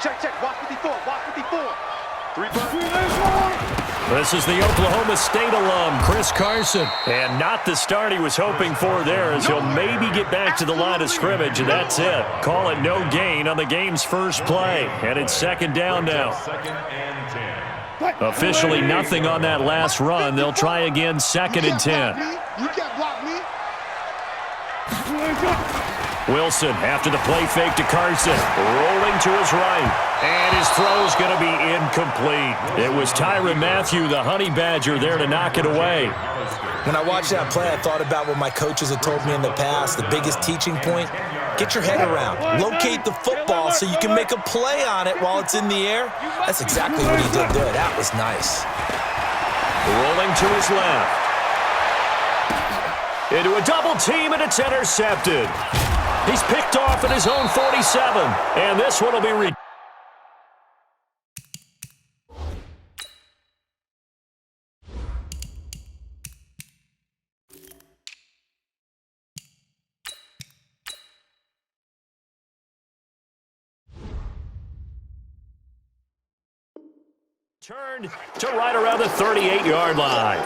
Check. Watch 54. 3-point. This is the Oklahoma State alum, Chris Carson. And not the start he was hoping for there, as he'll maybe get back to the line of scrimmage, and that's it. Call it no gain on the game's first play. And it's second down now. Officially nothing on that last run. They'll try again, second and 10. You can't block me. Wilson, after the play fake to Carson, rolling to his right, and his throw's going to be incomplete. It was Tyrann Mathieu, the Honey Badger, there to knock it away. When I watched that play, I thought about what my coaches had told me in the past. The biggest teaching point, get your head around. Locate the football so you can make a play on it while it's in the air. That's exactly what he did there. That was nice. Rolling to his left. Into a double team, and it's intercepted. He's picked off at his own 47, and this one will be turned to right around the 38-yard line.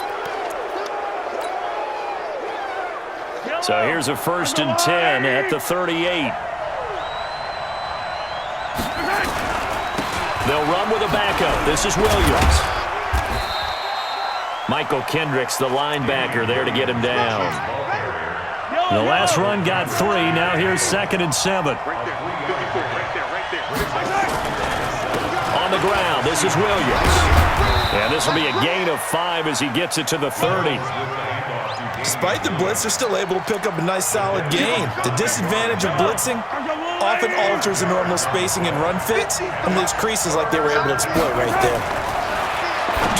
So here's a 1st and 10 at the 38. They'll run with a backup. This is Williams. Michael Kendricks, the linebacker, there to get him down. The last run got 3. Now here's 2nd and 7. On the ground, this is Williams. And this will be a gain of 5 as he gets it to the 30. Despite the blitz, they're still able to pick up a nice, solid gain. The disadvantage of blitzing often alters the normal spacing and run fits, and leaves creases like they were able to exploit right there.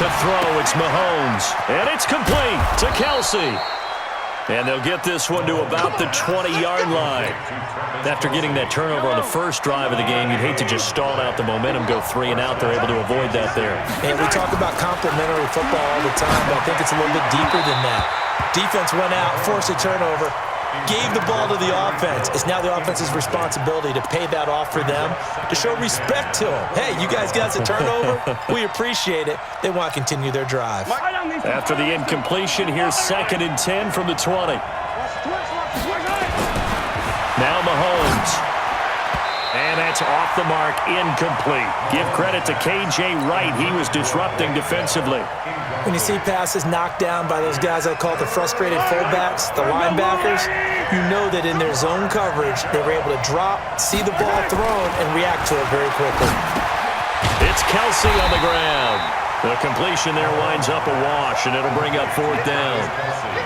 To throw, it's Mahomes, and it's complete to Kelsey. And they'll get this one to about the 20-yard line. After getting that turnover on the first drive of the game, you'd hate to just stall out the momentum, go 3 and out. They're able to avoid that there. And we talk about complementary football all the time, but I think it's a little bit deeper than that. Defense went out, forced a turnover, gave the ball to the offense. It's now the offense's responsibility to pay that off for them, to show respect to them. Hey, you guys got a turnover? We appreciate it. They want to continue their drive. After the incompletion, here's 2nd and 10 from the 20. Now Mahomes. And that's off the mark, incomplete. Give credit to K.J. Wright. He was disrupting defensively. When you see passes knocked down by those guys I call the frustrated fullbacks, the linebackers, you know that in their zone coverage, they were able to drop, see the ball thrown, and react to it very quickly. It's Kelsey on the ground. The completion there winds up a wash, and it'll bring up 4th down.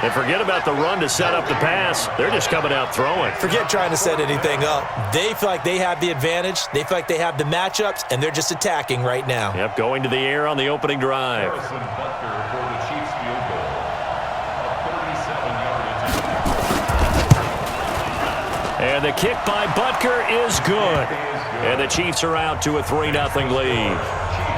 And forget about the run to set up the pass. They're just coming out throwing. Forget trying to set anything up. They feel like they have the advantage. They feel like they have the matchups, and they're just attacking right now. Yep, going to the air on the opening drive. And the kick by Butker is good. And the Chiefs are out to a 3-0 lead.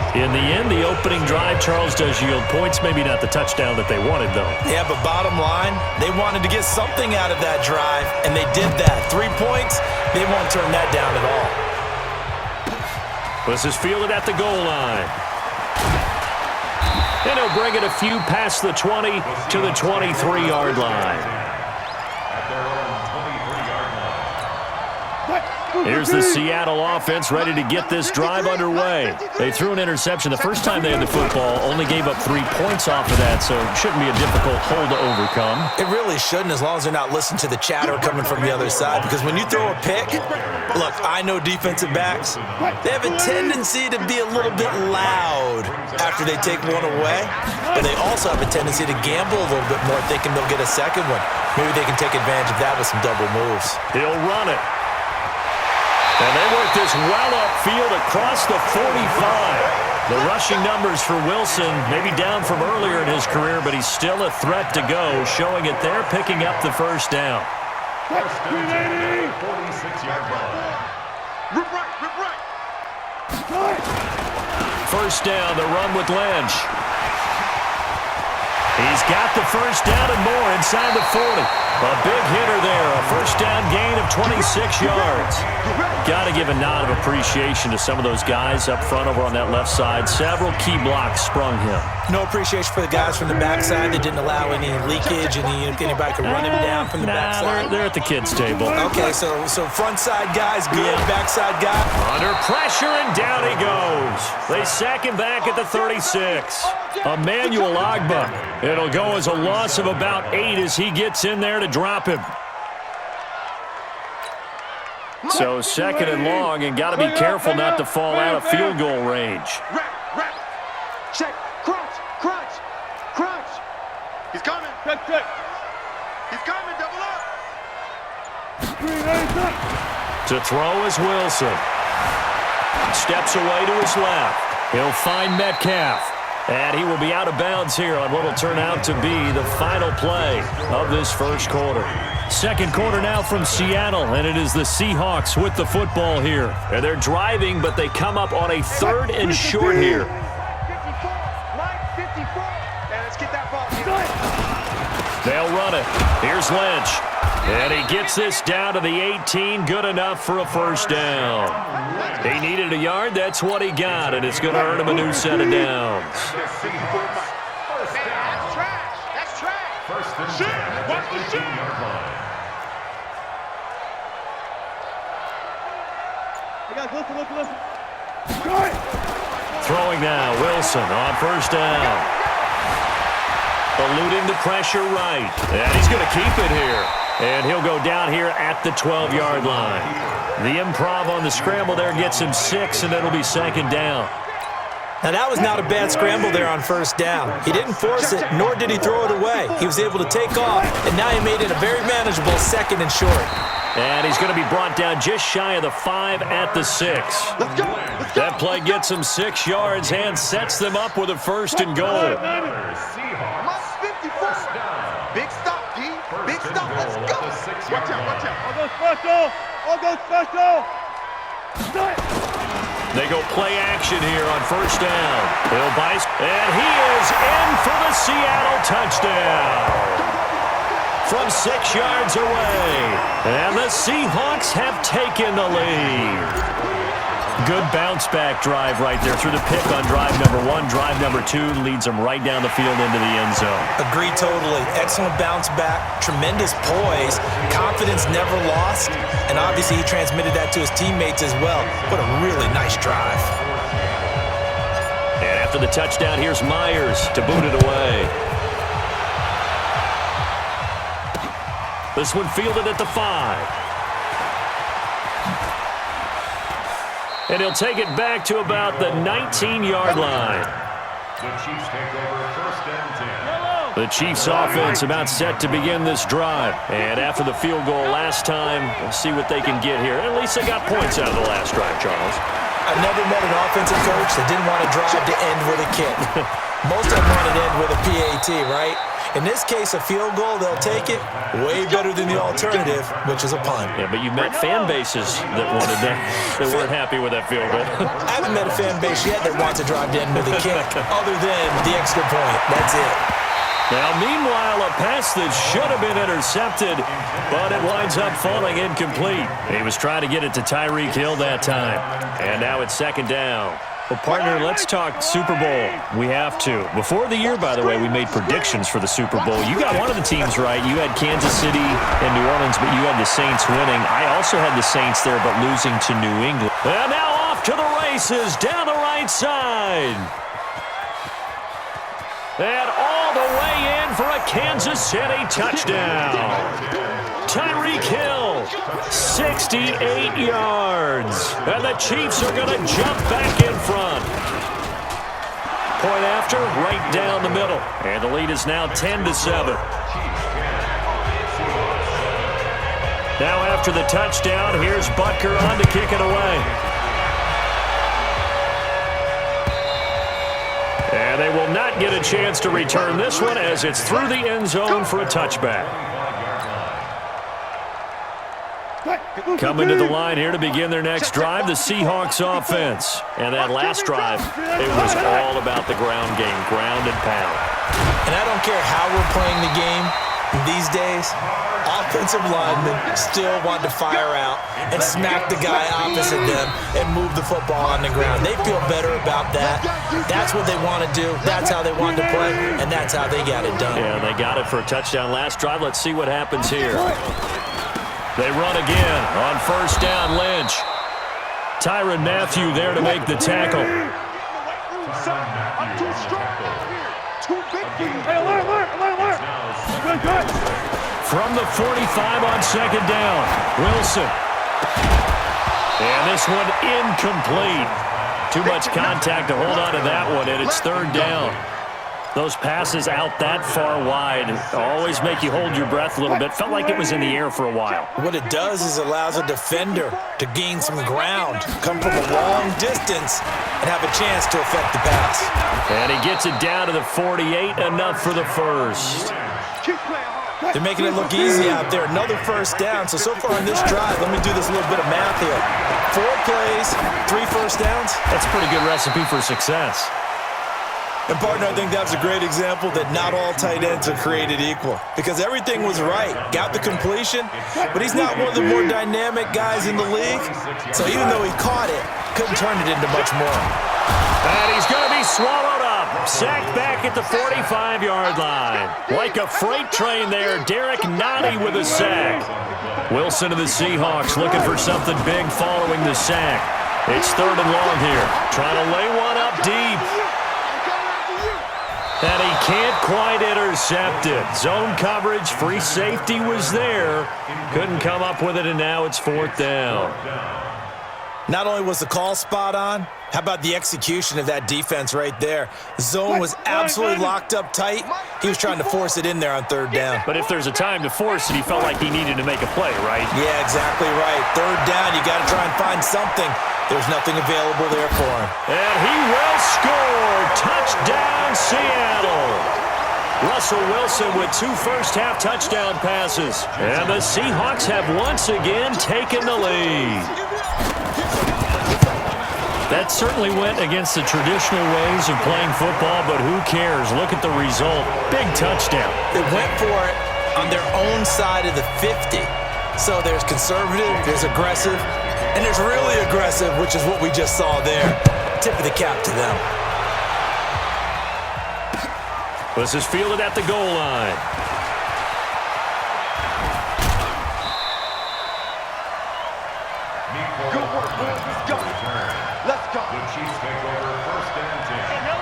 In the end, the opening drive, Charles, does yield points. Maybe not the touchdown that they wanted, though. Yeah, but bottom line, they wanted to get something out of that drive, and they did that. 3 points, they won't turn that down at all. This is fielded at the goal line. And he'll bring it a few past the 20 to the 23-yard line. Here's the Seattle offense ready to get this drive underway. They threw an interception the first time they had the football, only gave up 3 points off of that, so it shouldn't be a difficult hole to overcome. It really shouldn't, as long as they're not listening to the chatter coming from the other side, because when you throw a pick, look, I know defensive backs, they have a tendency to be a little bit loud after they take one away, but they also have a tendency to gamble a little bit more, thinking they'll get a second one. Maybe they can take advantage of that with some double moves. He'll run it. And they work this well upfield across the 45. The rushing numbers for Wilson, maybe down from earlier in his career, but he's still a threat to go, showing it there, picking up the first down. 46-yard line. Rip right. First down, the run with Lynch. He's got the first down and more inside the 40. A big hitter there, a first down gain of 26 yards. Got to give a nod of appreciation to some of those guys up front over on that left side. Several key blocks sprung him. No appreciation for the guys from the backside that didn't allow any leakage, anybody could run him down from the backside. They're at the kids' table. Okay, so front side guys good, backside guy. Under pressure, and down he goes. They sack him back at the 36. Emmanuel Agba. It'll go as a loss of about 8 as he gets in there to drop him. So second and long, and got to be careful not to fall out of field goal range. Wrap. Check. Crunch. He's coming. Check. He's coming. Double up. To throw is Wilson. Steps away to his left. He'll find Metcalf. And he will be out of bounds here on what will turn out to be the final play of this first quarter. Second quarter now from Seattle, and it is the Seahawks with the football here. And they're driving, but they come up on a 3rd and short here. 54. And let's get that ball. They'll run it. Here's Lynch. And he gets this down to the 18, good enough for a first down. He needed a yard, that's what he got, and it's going to earn him a new set of downs. That's trash. First and 10 at the 18-yard line. Listen. Throwing now, Wilson on first down. Eluding the pressure right. And he's going to keep it here. And he'll go down here at the 12-yard line. The improv on the scramble there gets him 6, and it'll be second down. Now, that was not a bad scramble there on first down. He didn't force it, nor did he throw it away. He was able to take off, and now he made it a very manageable 2nd and short. And he's going to be brought down just shy of the 5 at the 6. Let's go. That play gets him 6 yards and sets them up with a 1st and goal. Big stop, D. Big stop. Let's go. Watch out. I'll go special. They go play action here on first down. Bill Bice, and he is in for the Seattle touchdown. From 6 yards away. And the Seahawks have taken the lead. Good bounce-back drive right there through the pick on drive number 1. Drive number 2 leads them right down the field into the end zone. Agree totally. Excellent bounce back, tremendous poise, confidence never lost, and obviously he transmitted that to his teammates as well. What a really nice drive. And after the touchdown, here's Myers to boot it away. This one fielded at the 5. And he'll take it back to about the 19-yard line. The Chiefs take over first and 10. The Chiefs offense about set to begin this drive. And after the field goal last time, we'll see what they can get here. At least they got points out of the last drive, Charles. I've never met an offensive coach that didn't want to drive to end with a kick. Most of them want to end with a PAT, right? In this case, a field goal, they'll take it. Way better than the alternative, which is a punt. Yeah, but you've met fan bases that wanted that weren't happy with that field goal. I haven't met a fan base yet that wants to drive to end with a kick, other than the extra point. That's it. Now, meanwhile, a pass that should have been intercepted, but it winds up falling incomplete. He was trying to get it to Tyreek Hill that time. And now it's second down. Well, partner, let's talk Super Bowl. We have to. Before the year, by the way, we made predictions for the Super Bowl. You got one of the teams right. You had Kansas City and New Orleans, but you had the Saints winning. I also had the Saints there, but losing to New England. And now off to the races down the right side. And all the way in for a Kansas City touchdown. Tyreek Hill, 68 yards. And the Chiefs are going to jump back in front. Point after, right down the middle. And the lead is now 10-7. Now after the touchdown, here's Butker on to kick it away. And they will not get a chance to return this one as it's through the end zone for a touchback. Coming to the line here to begin their next drive, the Seahawks offense. And that last drive, it was all about the ground game, ground and pound. And I don't care how we're playing the game these days, offensive linemen still want to fire out and smack the guy opposite them and move the football on the ground. They feel better about that. That's what they want to do. That's how they want to play, and that's how they got it done. Yeah, they got it for a touchdown last drive. Let's see what happens here. They run again on first down, Lynch. Tyrann Mathieu there to make the tackle. I'm too strong here. Too big for you. Hey, alert. Good. From the 45 on second down, Wilson. And this one incomplete. Too much contact to hold on to that one, and it's third down. Those passes out that far wide always make you hold your breath a little bit. Felt like it was in the air for a while. What it does is allows a defender to gain some ground, come from a long distance, and have a chance to affect the pass. And he gets it down to the 48, enough for the first. They're making it look easy out there. Another first down. So far in this drive, let me do this little bit of math here. 4 plays, 3 first downs. That's a pretty good recipe for success. And, partner, I think that's a great example that not all tight ends are created equal because everything was right. Got the completion, but he's not one of the more dynamic guys in the league. So even though he caught it, couldn't turn it into much more. And he's going to be swallowed up. Sacked back at the 45-yard line. Like a freight train there, Derek Nottie with a sack. Wilson of the Seahawks looking for something big following the sack. It's third and long here. Trying to lay one up deep. And he can't quite intercept it. Zone coverage, free safety was there. Couldn't come up with it, and now it's fourth down. Not only was the call spot on, how about the execution of that defense right there? The zone was absolutely locked up tight. He was trying to force it in there on third down. But if there's a time to force it, he felt like he needed to make a play, right? Yeah, exactly right. Third down, you got to try and find something. There's nothing available there for him. And he will score. Touchdown, Seattle. Russell Wilson with 2 first-half touchdown passes. And the Seahawks have once again taken the lead. That certainly went against the traditional ways of playing football, but who cares? Look at the result. Big touchdown. They went for it on their own side of the 50. So there's conservative, there's aggressive, and there's really aggressive, which is what we just saw there. Tip of the cap to them. This is fielded at the goal line. Good work, boys. Let's go. Let's go.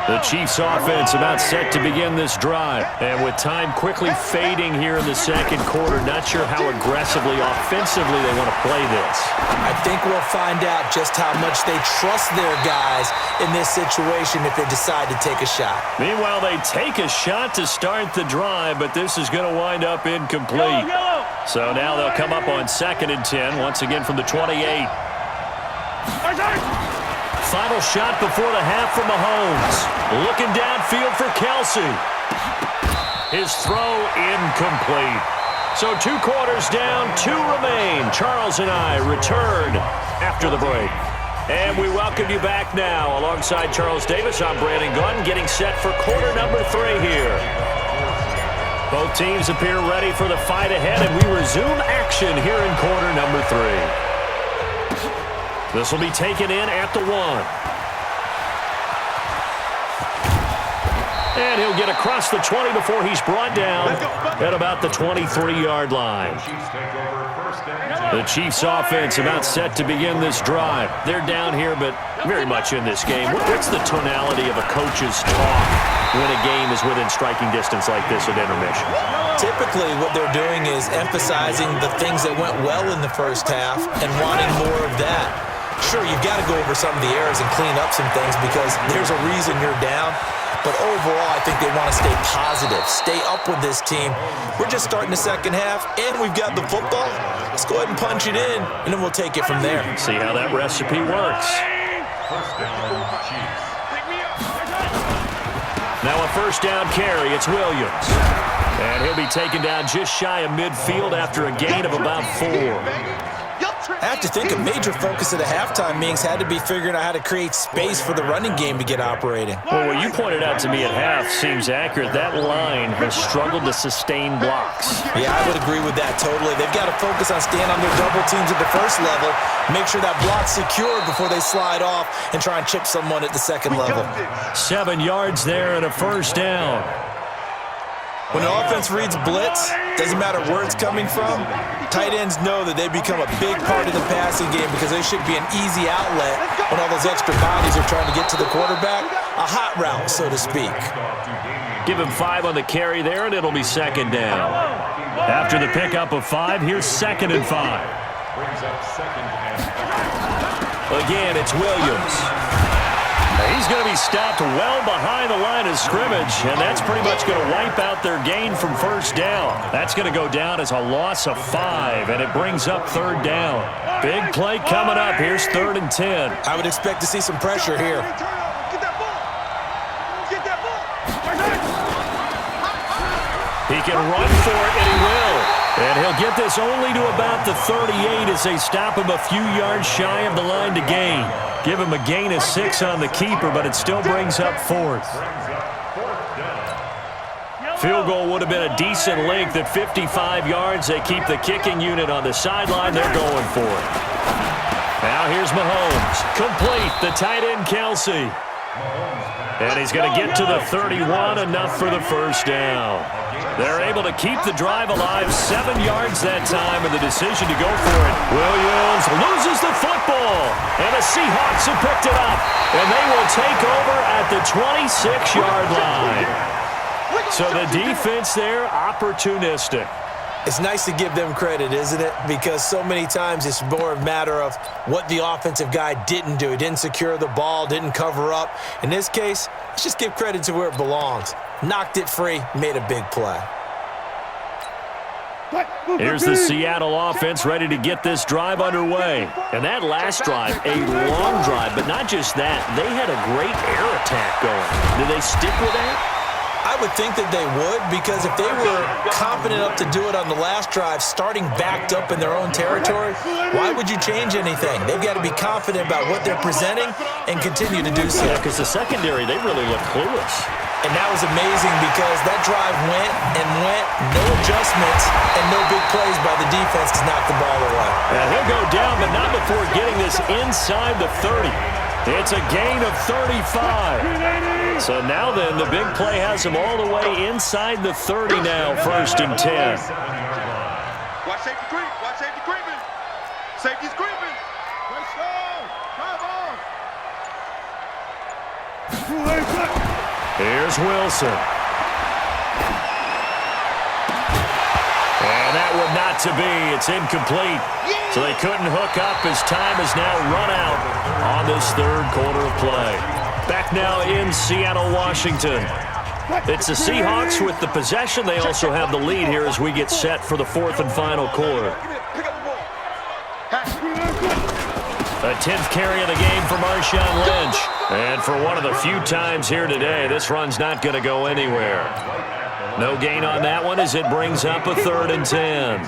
The Chiefs offense about set to begin this drive. And with time quickly fading here in the second quarter, not sure how aggressively, offensively they want to play this. I think we'll find out just how much they trust their guys in this situation if they decide to take a shot. Meanwhile, they take a shot to start the drive, but this is going to wind up incomplete. So now they'll come up on 2nd and 10, once again from the 28. Final shot before the half from Mahomes. Looking downfield for Kelsey. His throw incomplete. So 2 quarters down, 2 remain. Charles and I return after the break. And we welcome you back now. Alongside Charles Davis, I'm Brandon Gunn, getting set for quarter number 3 here. Both teams appear ready for the fight ahead, and we resume action here in quarter number 3. This will be taken in at the 1. And he'll get across the 20 before he's brought down at about the 23-yard line. The Chiefs offense about set to begin this drive. They're down here, but very much in this game. What's the tonality of a coach's talk when a game is within striking distance like this at intermission? Typically, what they're doing is emphasizing the things that went well in the first half and wanting more of that. Sure, you've got to go over some of the errors and clean up some things because there's a reason you're down. But overall, I think they want to stay positive, stay up with this team. We're just starting the second half, and we've got the football. Let's go ahead and punch it in, and then we'll take it from there. See how that recipe works. Now a first down carry. It's Williams. And he'll be taken down just shy of midfield after a gain of about 4. I have to think a major focus of the halftime meetings had to be figuring out how to create space for the running game to get operating. Well, what you pointed out to me at half seems accurate. That line has struggled to sustain blocks. Yeah, I would agree with that totally. They've got to focus on staying on their double teams at the first level, make sure that block's secured before they slide off and try and chip someone at the second level. 7 yards there and a first down. When an offense reads blitz, doesn't matter where it's coming from, tight ends know that they become a big part of the passing game because they should be an easy outlet when all those extra bodies are trying to get to the quarterback. A hot route, so to speak. Give him 5 on the carry there, and it'll be second down. After the pickup of 5, here's 2nd and 5. Again, it's Williams. He's going to be stopped well behind the line of scrimmage, and that's pretty much going to wipe out their gain from first down. That's going to go down as a loss of 5, and it brings up 3rd down. Big play coming up. Here's 3rd and 10. I would expect to see some pressure here. He can run for it, and he will. And he'll get this only to about the 38 as they stop him a few yards shy of the line to gain. Give him a gain of 6 on the keeper, but it still brings up 4th. Field goal would have been a decent length at 55 yards. They keep the kicking unit on the sideline. They're going for it. Now here's Mahomes. Complete. The tight end, Kelsey. And he's going to get to the 31, enough for the first down. They're able to keep the drive alive, 7 yards that time, and the decision to go for it. Williams loses the football, and the Seahawks have picked it up, and they will take over at the 26-yard line. So the defense there, opportunistic. It's nice to give them credit, isn't it? Because so many times it's more a matter of what the offensive guy didn't do. He didn't secure the ball, didn't cover up. In this case, let's just give credit to where it belongs. Knocked it free, made a big play. Here's the Seattle offense ready to get this drive underway. And that last drive, a long drive, but not just that. They had a great air attack going. Did they stick with that? I would think that they would, because if they were confident enough to do it on the last drive, starting backed up in their own territory, why would you change anything? They've got to be confident about what they're presenting and continue to do so. Yeah, because the secondary, they really look clueless. And that was amazing because that drive went and went, no adjustments, and no big plays by the defense to knock the ball away. And he'll go down, but not before getting this inside the 30. It's a gain of 35. So now then, the big play has him all the way inside the 30 now, 1st and 10. Watch safety creep. Watch safety creeping. Safety's creeping. Let's go. Drive on. Here's Wilson. And that would not to be. It's incomplete. So they couldn't hook up as time is now run out on this 3rd quarter of play. Back now in Seattle, Washington. It's the Seahawks with the possession. They also have the lead here as we get set for the 4th and final quarter. A 10th carry of the game for Marshawn Lynch. And for one of the few times here today, this run's not going to go anywhere. No gain on that one as it brings up a 3rd and 10.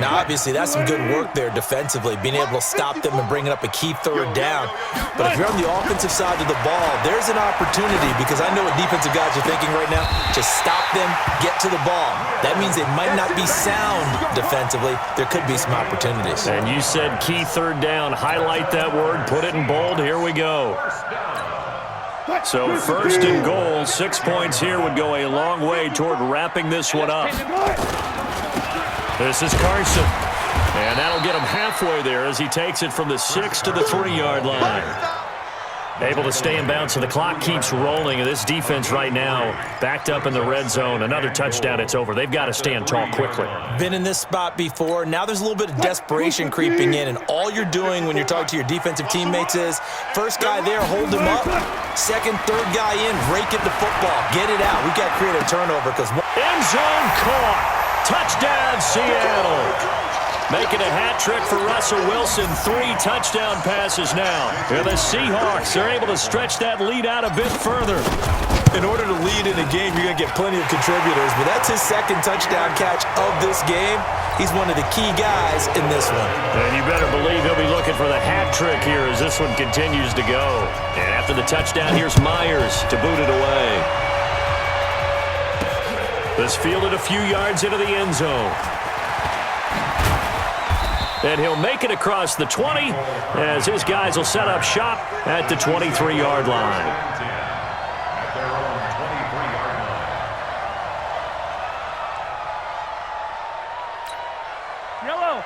Now, obviously, that's some good work there defensively, being able to stop them and bringing up a key 3rd down. But if you're on the offensive side of the ball, there's an opportunity, because I know what defensive guys are thinking right now. Just stop them, get to the ball. That means they might not be sound defensively. There could be some opportunities. And you said key 3rd down. Highlight that word. Put it in bold. Here we go. So 1st and goal, 6 points here would go a long way toward wrapping this one up. This is Carson. And that'll get him halfway there as he takes it from the 6 to the 3-yard line. Able to stay in bounds, so the clock keeps rolling. And this defense right now backed up in the red zone. Another touchdown, it's over. They've got to stand tall quickly. Been in this spot before. Now there's a little bit of desperation creeping in, and all you're doing when you're talking to your defensive teammates is, first guy there, hold him up. Second, third guy in, rake at the football. Get it out. We've got to create a turnover because... End zone caught. Touchdown, Seattle. Making a hat trick for Russell Wilson. 3 touchdown passes now. And the Seahawks are able to stretch that lead out a bit further. In order to lead in a game, you're going to get plenty of contributors, but that's his 2nd touchdown catch of this game. He's one of the key guys in this one. And you better believe he'll be looking for the hat trick here as this one continues to go. And after the touchdown, here's Myers to boot it away. This fielded a few yards into the end zone. And he'll make it across the 20 as his guys will set up shop at the 23-yard line.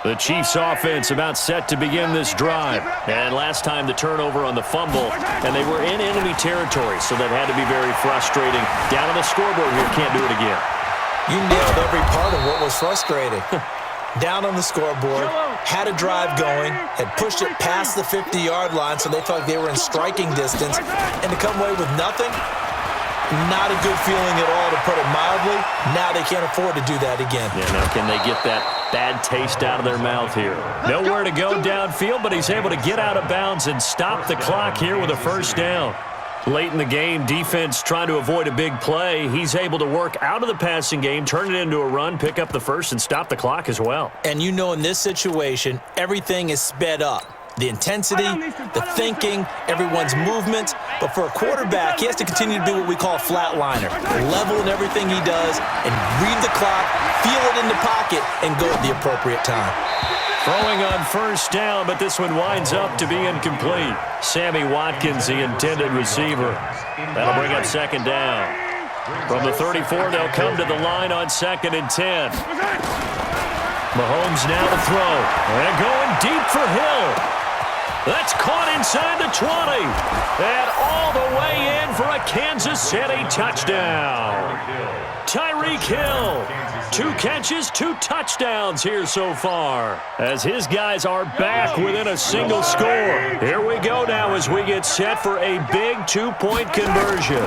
The Chiefs' offense about set to begin this drive. And last time the turnover on the fumble, and they were in enemy territory, so that had to be very frustrating. Down on the scoreboard here, can't do it again. You nailed every part of what was frustrating. Down on the scoreboard, had a drive going, had pushed it past the 50-yard line so they felt like they were in striking distance, and to come away with nothing, not a good feeling at all, to put it mildly. Now they can't afford to do that again. Yeah, now can they get that bad taste out of their mouth here? Nowhere to go downfield, but he's able to get out of bounds and stop the clock here with a first down. Late in the game, defense trying to avoid a big play. He's able to work out of the passing game, turn it into a run, pick up the first, and stop the clock as well. And you know in this situation, everything is sped up. The intensity, the thinking, everyone's movement. But for a quarterback, he has to continue to do what we call a flatliner. Level in everything he does and read the clock, feel it in the pocket, and go at the appropriate time. Throwing on first down, but this one winds up to be incomplete. Sammy Watkins, the intended receiver. That'll bring up second down. From the 34, they'll come to the line on 2nd and 10. Mahomes now to throw. And going deep for Hill. That's caught inside the 20. And all the way in for a Kansas City touchdown. Tyreek Hill. 2 catches, 2 touchdowns here so far, as his guys are back within a single score. Here we go now as we get set for a big 2-point conversion.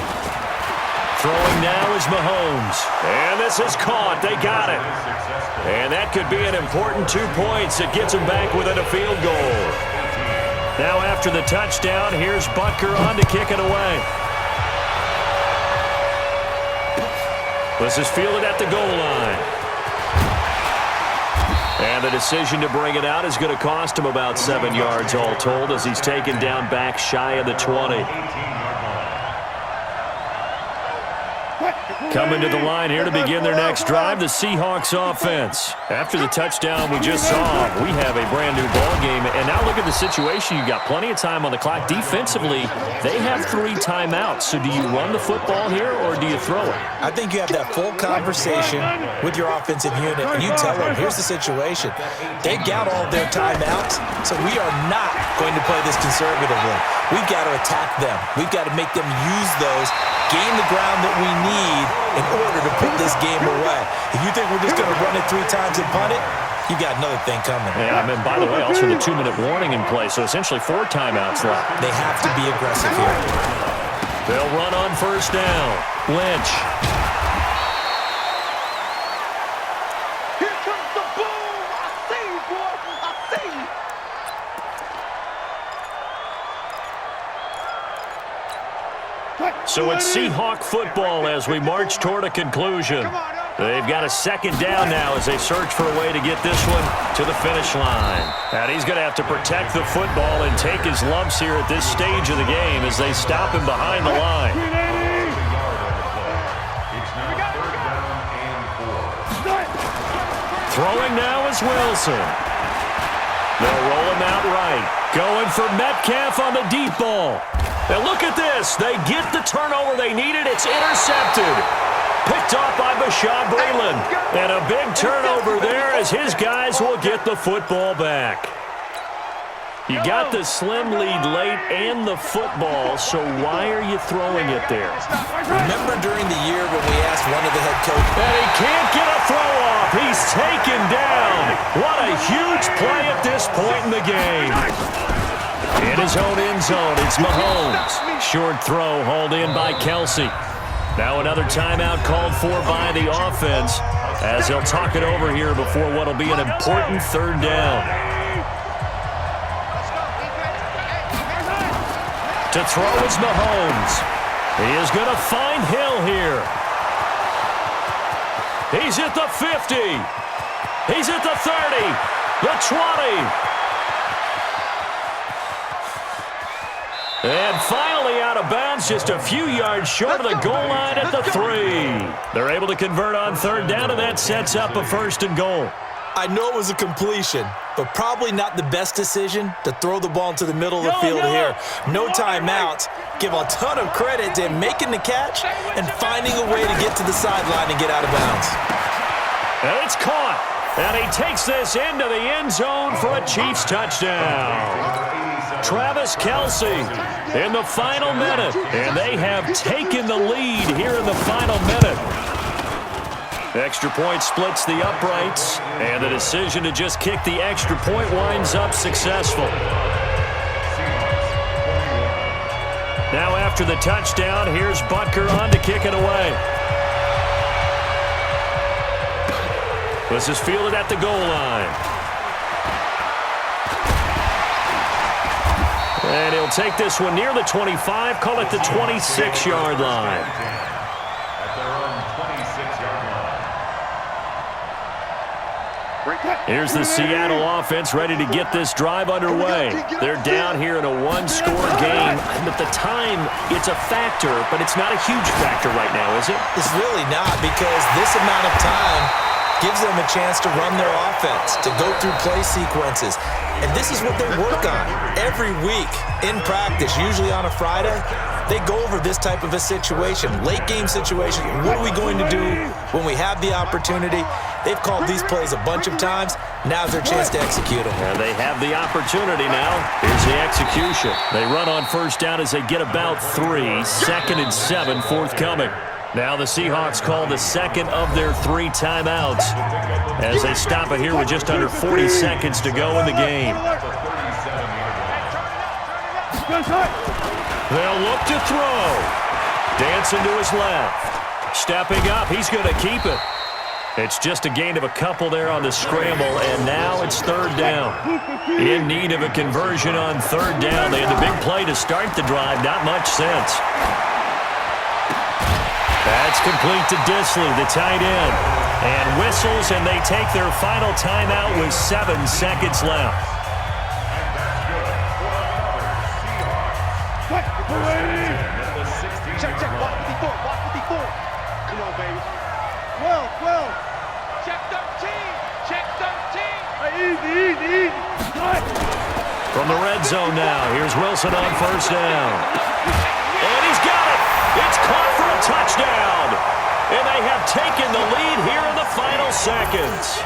Throwing now is Mahomes. And this is caught. They got it. And that could be an important 2 points that gets them back within a field goal. Now after the touchdown, here's Butker on to kick it away. This is fielded at the goal line. And the decision to bring it out is going to cost him about 7 yards all told as he's taken down back shy of the 20. Coming to the line here to begin their next drive, the Seahawks offense. After the touchdown we just saw, we have a brand new ball game. And now look at the situation. You've got plenty of time on the clock. Defensively, they have 3 timeouts. So do you run the football here or do you throw it? I think you have that full conversation with your offensive unit, and you tell them, here's the situation. They got all their timeouts, so we are not going to play this conservatively. We've got to attack them. We've got to make them use those, gain the ground that we need in order to put this game away. If you think we're just going to run it 3 times and punt it, you got another thing coming. Yeah, I mean, by the way, also the 2-minute warning in play, so essentially 4 timeouts left. They have to be aggressive here. They'll run on first down. Lynch. Here comes the boom. I see you, boy. I see you. So it's Seahawk football as we march toward a conclusion. They've got a second down now as they search for a way to get this one to the finish line. And he's going to have to protect the football and take his lumps here at this stage of the game as they stop him behind the line. Throwing now is Wilson. They'll roll him out right. Going for Metcalf on the deep ball. And look at this. They get the turnover they needed. It's intercepted. Picked off by Bashaud Breeland. And a big turnover there as his guys will get the football back. You got the slim lead late and the football, so why are you throwing it there? Remember during the year when we asked one of the head coaches, And he can't get a throw off. He's taken down. What a huge play at this point in the game. In his own end zone, it's Mahomes. Short throw hauled in by Kelsey. Now another timeout called for by the offense. as they'll talk it over here before what will be an important third down. To throw is Mahomes. He is going to find Hill here. He's at the 50. He's at the 30. The 20. And finally out of bounds, just a few yards short of the goal line at the 3. They're able to convert on third down, and that sets up a first and goal. I know it was a completion, but probably not the best decision to throw the ball into the middle of the field here. No timeouts. Give a ton of credit to him making the catch and finding a way to get to the sideline and get out of bounds. And it's caught. And he takes this into the end zone for a Chiefs touchdown. Travis Kelce in the final minute. And they have taken the lead here in the final minute. Extra point splits the uprights, and the decision to just kick the extra point winds up successful. Now after the touchdown, here's Butker on to kick it away. This is fielded at the goal line. And he'll take this one near the 25, call it the 26-yard line. Here's the Seattle offense ready to get this drive underway. They're down here in a one-score game. At the time, it's a factor, but it's not a huge factor right now, is it? It's really not, because this amount of time gives them a chance to run their offense, to go through play sequences. And this is what they work on every week in practice, usually on a Friday. They go over this type of a situation, late game situation. What are we going to do when we have the opportunity? They've called these plays a bunch of times. Now's their chance to execute them. And they have the opportunity now. Here's the execution. They run on first down as they get about 3. 2nd and 7 forthcoming. Now the Seahawks call the second of their 3 timeouts as they stop it here with just under 40 seconds to go in the game. They'll look to throw. Dancing to his left. Stepping up, he's going to keep it. It's just a gain of a couple there on the scramble, and now it's third down. In need of a conversion on third down. They had the big play to start the drive. Not much sense. That's complete to Disley, the tight end. And whistles, and they take their final timeout with 7 seconds left. Check, walk 54. Come on, baby. 12. Check 13. Easy. From the red zone now, here's Wilson on first down. And he's got it. It's caught for a touchdown. And they have taken the lead here in the final seconds.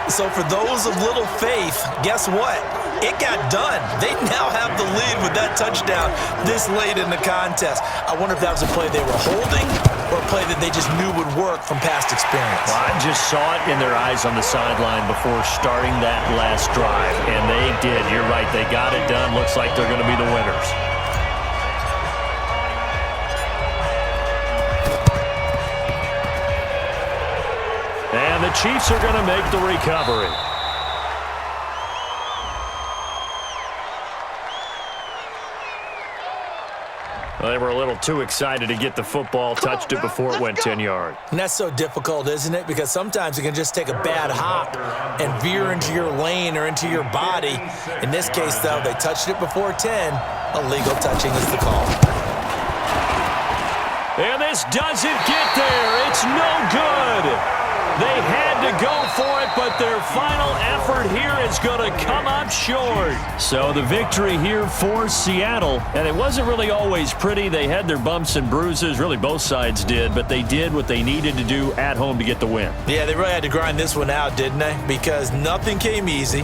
So for those of little faith, guess what? It got done. They now have the lead with that touchdown this late in the contest. I wonder if that was a play they were holding or a play that they just knew would work from past experience. Well, I just saw it in their eyes on the sideline before starting that last drive, and they did. You're right. They got it done. Looks like they're going to be the winners. And the Chiefs are going to make the recovery. Well, they were a little too excited to get the football, touched it before it went 10 yards. And that's so difficult, isn't it? Because sometimes it can just take a bad hop and veer into your lane or into your body. In this case, though, they touched it before 10. Illegal touching is the call. And this doesn't get there. It's no good. They had to go for it, but their final effort here is going to come up short. So the victory here for Seattle, and it wasn't really always pretty. They had their bumps and bruises. Really, both sides did, but they did what they needed to do at home to get the win. Yeah, they really had to grind this one out, didn't they? Because nothing came easy.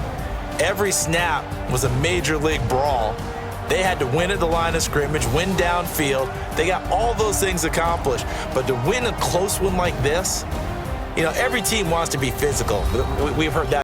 Every snap was a major league brawl. They had to win at the line of scrimmage, win downfield. They got all those things accomplished. But to win a close one like this, you know, every team wants to be physical. We've heard that